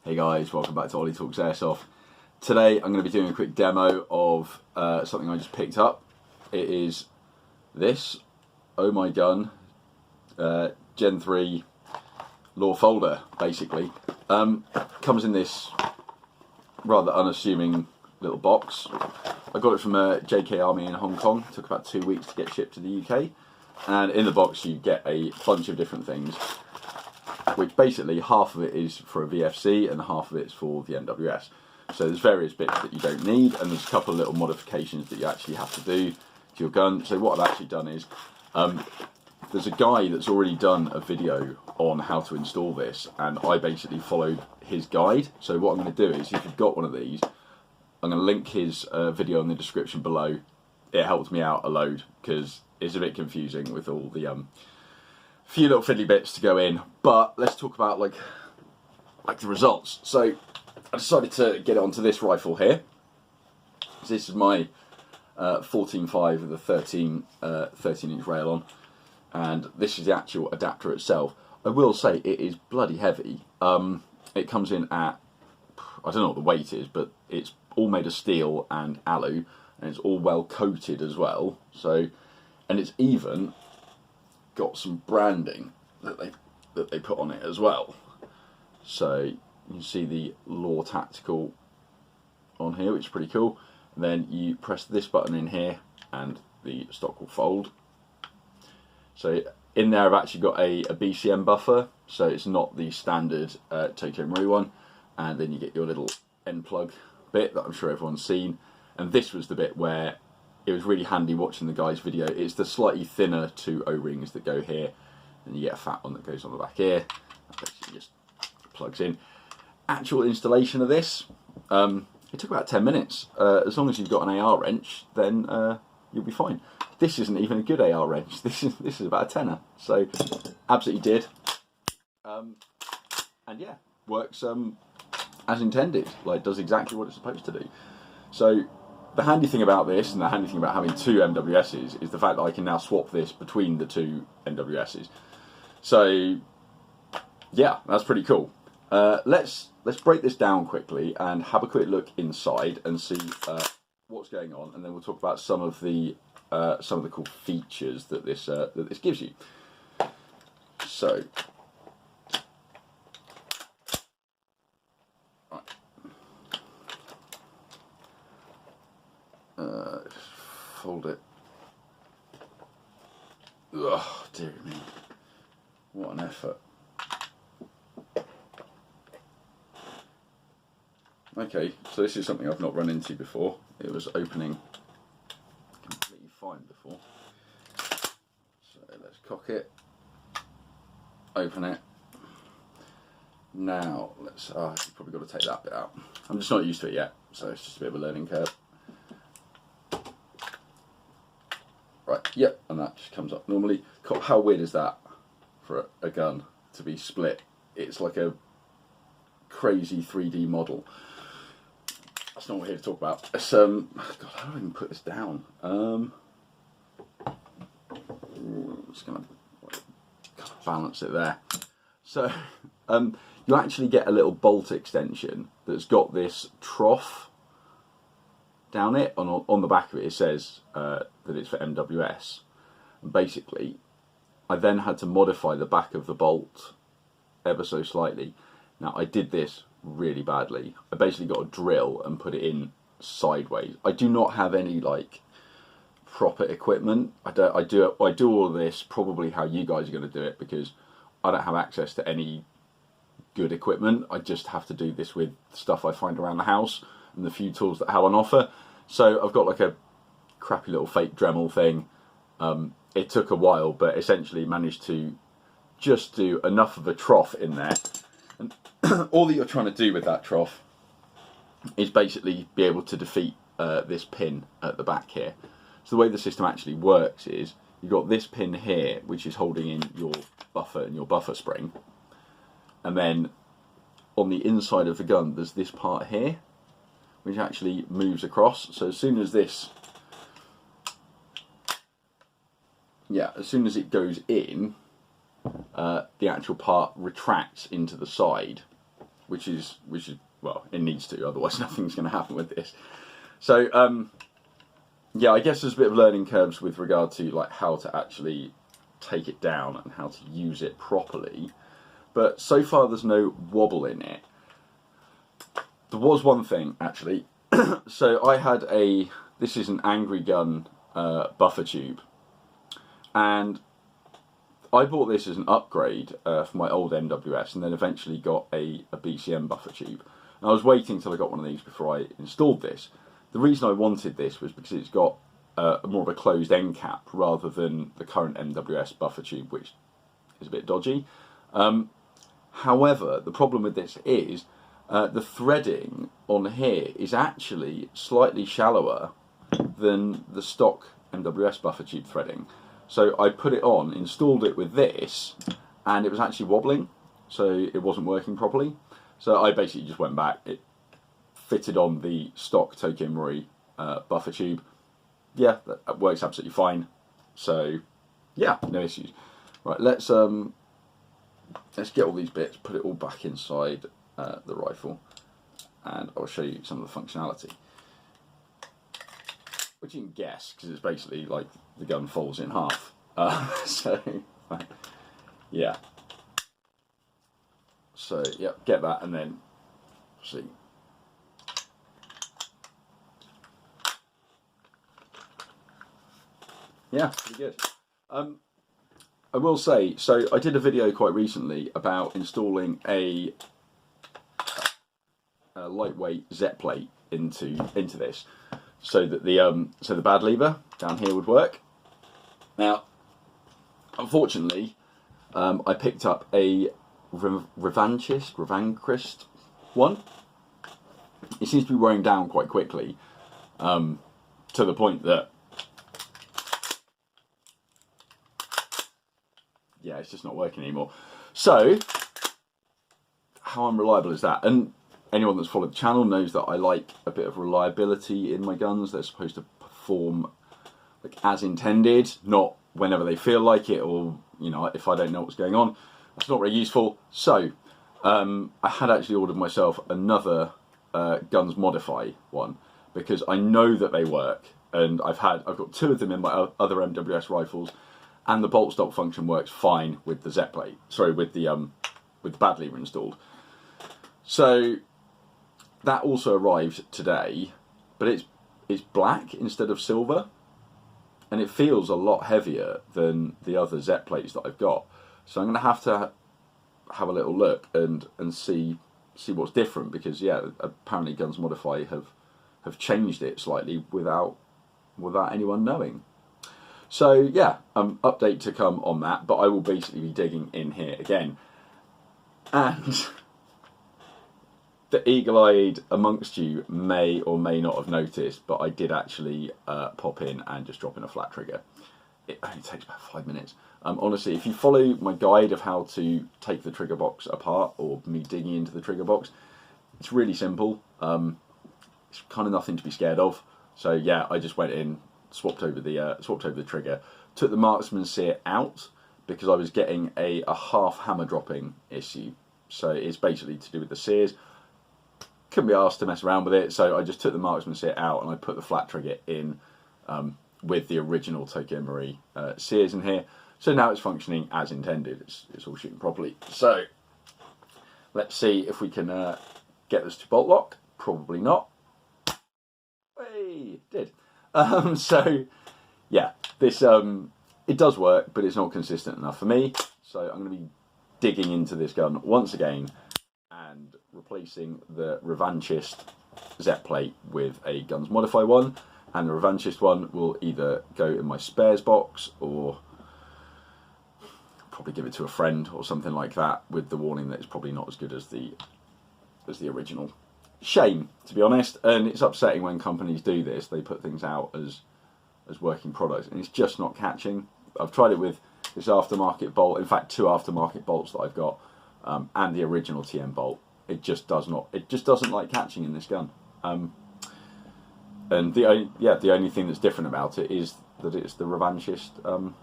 Hey guys, welcome back to Ollie Talks Airsoft. Today I'm going to be doing a quick demo of something I just picked up. It is this Oh My Gun Gen 3 law folder, basically. Comes in this rather unassuming little box. I got it from JK Army in Hong Kong. It took about 2 weeks to get shipped to the UK. And in the box you get a bunch of different things, which basically half of it is for a VFC and half of it is for the MWS. So there's various bits that you don't need, and there's a couple of little modifications that you actually have to do to your gun. So what I've actually done is, there's a guy that's already done a video on how to install this, and I basically followed his guide. So what I'm going to do is, if you've got one of these, I'm going to link his video in the description below. It helped me out a load, because it's a bit confusing with all the few little fiddly bits to go in. But let's talk about like the results. So I decided to get it onto this rifle here. So this is my 14.5 with a 13-inch rail on, and this is the actual adapter itself. I will say it is bloody heavy. It comes in at, I don't know what the weight is, but it's all made of steel and alu, and it's all well coated as well. So, and it's even got some branding that they put on it as well. So you can see the Law Tactical on here, which is pretty cool. And then you press this button in here and the stock will fold. So in there I've actually got a BCM buffer, so it's not the standard Tokyo Marui one. And then you get your little end plug bit that I'm sure everyone's seen. And this was the bit where it was really handy watching the guy's video. It's the slightly thinner two O-rings that go here, and you get a fat one that goes on the back here. That basically just plugs in. Actual installation of this, it took about 10 minutes. As long as you've got an AR wrench, then you'll be fine. This isn't even a good AR wrench. This is about a tenner. So absolutely did. And yeah, works as intended. Like, does exactly what it's supposed to do. So the handy thing about this, and the handy thing about having two MWSs, is the fact that I can now swap this between the two MWSs. So yeah, that's pretty cool. Let's break this down quickly and have a quick look inside and see what's going on, and then we'll talk about some of the cool features that this gives you. So, fold it. Oh dear me, what an effort. Okay, so this is something I've not run into before. It was opening completely fine before. So let's cock it, open it. Now let's, you've probably got to take that bit out. I'm just not used to it yet, so it's just a bit of a learning curve. Right, yep, and that just comes up normally. How weird is that for a gun to be split? It's like a crazy 3D model. That's not what we're here to talk about. It's, God, how do I even put this down? I'm just gonna balance it there. So, you actually get a little bolt extension that's got this trough down it. On the back of it, it says that it's for MWS. And basically, I then had to modify the back of the bolt ever so slightly. Now, I did this really badly. I basically got a drill and put it in sideways. I do not have any like proper equipment. I do all of this probably how you guys are going to do it, because I don't have access to any good equipment. I just have to do this with stuff I find around the house and the few tools that I have on offer. So I've got like a crappy little fake Dremel thing. It took a while, but essentially managed to just do enough of a trough in there. And all that you're trying to do with that trough is basically be able to defeat this pin at the back here. So the way the system actually works is you've got this pin here, which is holding in your buffer and your buffer spring. And then on the inside of the gun, there's this part here, which actually moves across. So as soon as this, as soon as it goes in, the actual part retracts into the side, which is well, it needs to, otherwise nothing's going to happen with this. So yeah, I guess there's a bit of learning curves with regard to like how to actually take it down and how to use it properly. But so far there's no wobble in it. There was one thing actually. So I had this is an Angry Gun buffer tube, and I bought this as an upgrade for my old MWS, and then eventually got a BCM buffer tube. And I was waiting till I got one of these before I installed this. The reason I wanted this was because it's got more of a closed end cap rather than the current MWS buffer tube, which is a bit dodgy. However, the problem with this is the threading on here is actually slightly shallower than the stock MWS buffer tube threading. So I put it on, installed it with this, and it was actually wobbling, so it wasn't working properly. So I basically just went back, it fitted on the stock Tokyo Marui buffer tube. Yeah, that works absolutely fine. So yeah, no issues. Right, let's get all these bits, put it all back inside the rifle, and I'll show you some of the functionality. Which you can guess, because it's basically like the gun folds in half. So, yeah. So, yeah, get that, and then see. Yeah, pretty good. I will say, so I did a video quite recently about installing a lightweight Z plate into this, so that the bad lever down here would work. Now, unfortunately, I picked up a Revanchist one. It seems to be wearing down quite quickly, to the point that, yeah, it's just not working anymore. So, how unreliable is that? And anyone that's followed the channel knows that I like a bit of reliability in my guns. They're supposed to perform like as intended, not whenever they feel like it, or you know, if I don't know what's going on. That's not very useful. So I had actually ordered myself another Guns Modify one, because I know that they work, and I've got two of them in my other MWS rifles, and the bolt stop function works fine with the Z plate. Sorry, with the bad lever installed. So that also arrived today, but it's black instead of silver, and it feels a lot heavier than the other Z plates that I've got. So I'm going to have a little look and see what's different, because yeah, apparently Guns Modify have changed it slightly without anyone knowing. So yeah, update to come on that, but I will basically be digging in here again. And the eagle-eyed amongst you may or may not have noticed, but I did actually pop in and just drop in a flat trigger. It only takes about 5 minutes. Honestly, if you follow my guide of how to take the trigger box apart, or me digging into the trigger box, it's really simple. It's kind of nothing to be scared of. So yeah, I just went in, swapped over the trigger, took the marksman sear out because I was getting a half hammer dropping issue. So it's basically to do with the sears. Couldn't be asked to mess around with it, so I just took the marksman sear out and I put the flat trigger in with the original Tokyo Marui sears in here. So now it's functioning as intended. It's all shooting properly. So let's see if we can get this to bolt lock. Probably not. Hey, it did. So yeah, this it does work, but it's not consistent enough for me. So I'm going to be digging into this gun once again and replacing the Revanchist Z plate with a Guns Modify one, and the Revanchist one will either go in my spares box or probably give it to a friend or something like that, with the warning that it's probably not as good as the original. Shame, to be honest, and it's upsetting when companies do this. They put things out as working products, and it's just not catching. I've tried it with this aftermarket bolt, in fact 2 aftermarket bolts that I've got, and the original TM bolt. It just doesn't like catching in this gun. And the only thing that's different about it is that it's the Revanchist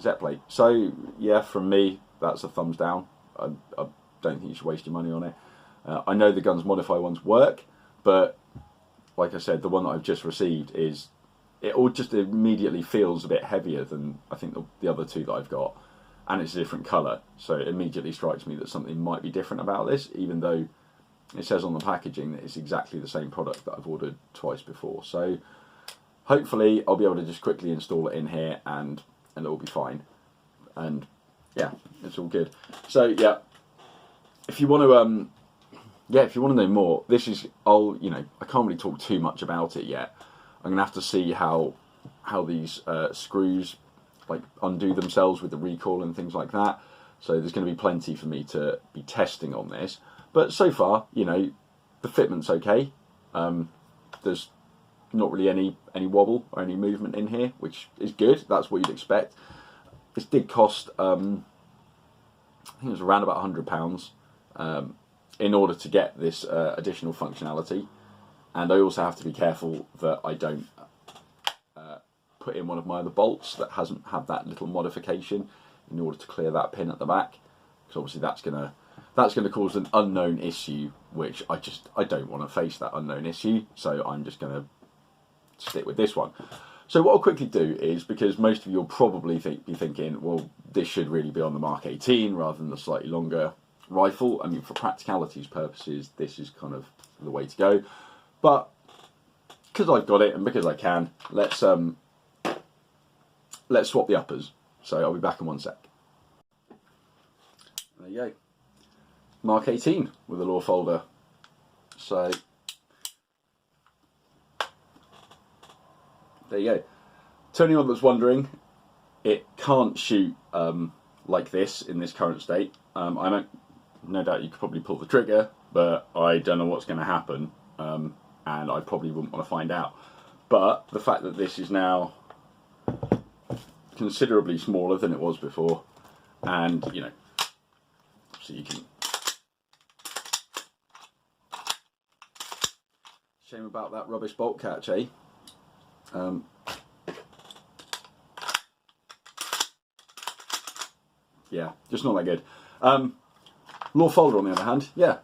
Z plate. So yeah, from me, that's a thumbs down. I don't think you should waste your money on it. I know the Guns Modify ones work, but like I said, the one that I've just received it all just immediately feels a bit heavier than I think the other two that I've got, and it's a different colour, so it immediately strikes me that something might be different about this, even though it says on the packaging that it's exactly the same product that I've ordered twice before. So hopefully I'll be able to just quickly install it in here and it'll be fine. And yeah, it's all good. So yeah, if you want to know more, this is, I can't really talk too much about it yet. I'm gonna have to see how these screws like undo themselves with the recoil and things like that. So there's going to be plenty for me to be testing on this. But so far, the fitment's okay. There's not really any wobble or any movement in here, which is good. That's what you'd expect. This did cost, I think it was around about £100 in order to get this additional functionality. And I also have to be careful that I don't put in one of my other bolts that hasn't had that little modification in order to clear that pin at the back, because obviously that's gonna cause an unknown issue, which I don't want to face that unknown issue. So I'm just gonna stick with this one. So what I'll quickly do is, because most of you will probably be thinking, well, this should really be on the Mark 18 rather than the slightly longer rifle. I mean, for practicality's purposes, this is kind of the way to go. But because I've got it and because I can, let's swap the uppers. So I'll be back in one sec. There you go. Mark 18 with a law folder. So there you go. To anyone that's wondering, it can't shoot like this in this current state. No doubt you could probably pull the trigger, but I don't know what's going to happen, and I probably wouldn't want to find out. But the fact that this is now considerably smaller than it was before, and so you can. Shame about that rubbish bolt catch, eh? Yeah, just not that good. Law folder on the other hand, yeah,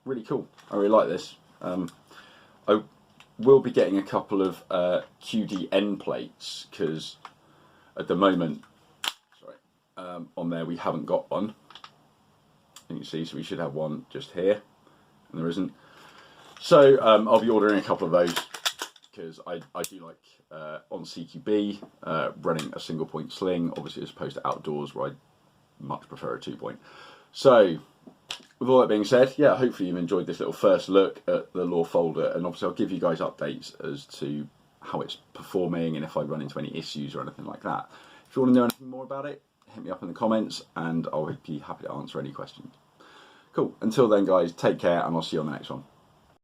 really cool. I really like this. I will be getting a couple of QD end plates, because at the moment, on there we haven't got one. And you see, so we should have one just here, and there isn't. So I'll be ordering a couple of those, because I do like on CQB running a single point sling, obviously, as opposed to outdoors where I much prefer a 2-point. So with all that being said, yeah, hopefully you've enjoyed this little first look at the law folder, and obviously I'll give you guys updates as to how it's performing and if I run into any issues or anything like that. If you want to know anything more about it, hit me up in the comments and I'll be happy to answer any questions. Cool. Until then, guys, take care and I'll see you on the next one.